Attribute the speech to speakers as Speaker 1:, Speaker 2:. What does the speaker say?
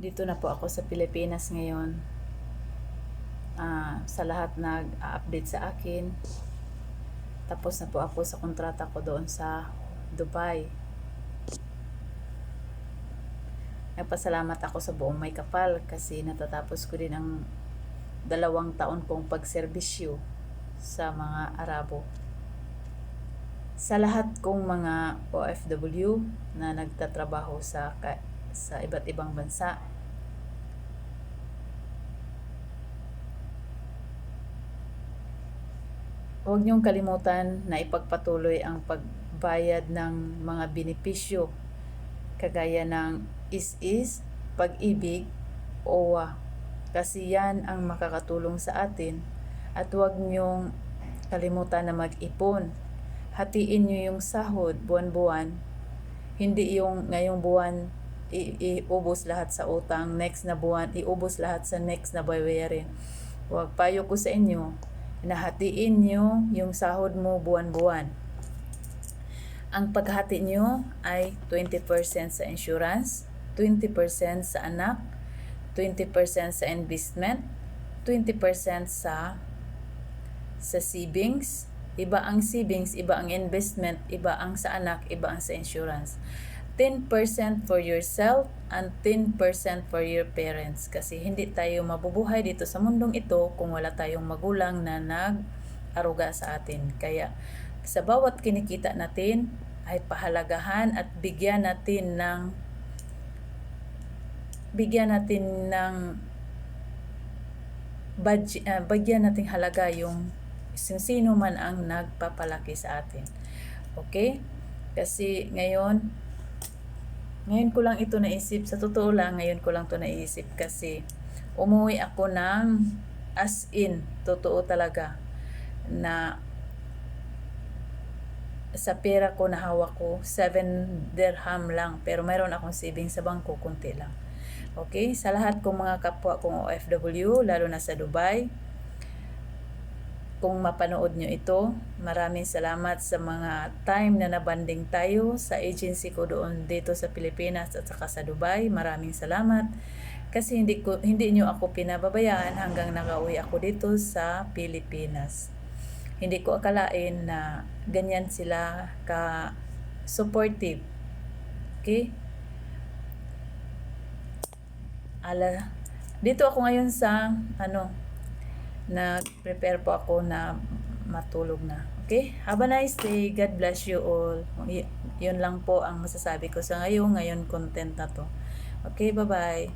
Speaker 1: Dito na po ako sa Pilipinas ngayon. Sa lahat nag-update sa akin. Tapos na po ako sa kontrata ko doon sa Dubai. Nagpasalamat ako sa buong may kapal kasi natatapos ko din ang 2 taon kong pagserbisyo sa mga Arabo. Sa lahat kong mga OFW na nagtatrabaho sa iba't ibang bansa, huwag niyong kalimutan na ipagpatuloy ang pagbayad ng mga benepisyo kagaya ng ISIS, Pag-ibig, OWA. Kasi yan ang makakatulong sa atin. At huwag niyong kalimutan na mag-ipon. Hatiin niyo yung sahod buwan-buwan. Hindi yung ngayong buwan iubos lahat sa utang, next na buwan iubos lahat sa next na bayarin. Huwag, payo ko sa inyo, nahatiin nyo yung sahod mo buwan-buwan. Ang paghati nyo ay 20% sa insurance, 20% sa anak, 20% sa investment, 20% sa savings. Iba ang savings, iba ang investment, iba ang sa anak, iba ang sa insurance. 10% for yourself and 10% for your parents. Kasi hindi tayo mabubuhay dito sa mundong ito kung wala tayong magulang na nag-aruga sa atin. Kaya sa bawat kinikita natin ay pahalagahan at bigyan natin ng budget, bigyan nating halaga yung sino man ang nagpapalaki sa atin. Okay? Kasi ngayon ko lang ito naisip. Sa totoo lang, ngayon ko lang ito naisip kasi umuwi ako ng as in, totoo talaga, na sa pera ko na hawak ko, 7 dirham lang. Pero mayroon akong savings sa bangko, kunti lang. Okay? Sa lahat kong mga kapwa kong OFW, lalo na sa Dubai, kung mapanood nyo ito, maraming salamat sa mga time na nabanding tayo sa agency ko doon dito sa Pilipinas at saka sa Dubai. Maraming salamat kasi hindi nyo ako pinababayaan hanggang nakauwi ako dito sa Pilipinas. Hindi ko akalain na ganyan sila ka supportive. Okay? Dito ako ngayon sa nag-prepare po ako na matulog na. Okay? Have a nice day. God bless you all. Yun lang po ang masasabi ko sa ngayon content na to. Okay, bye-bye.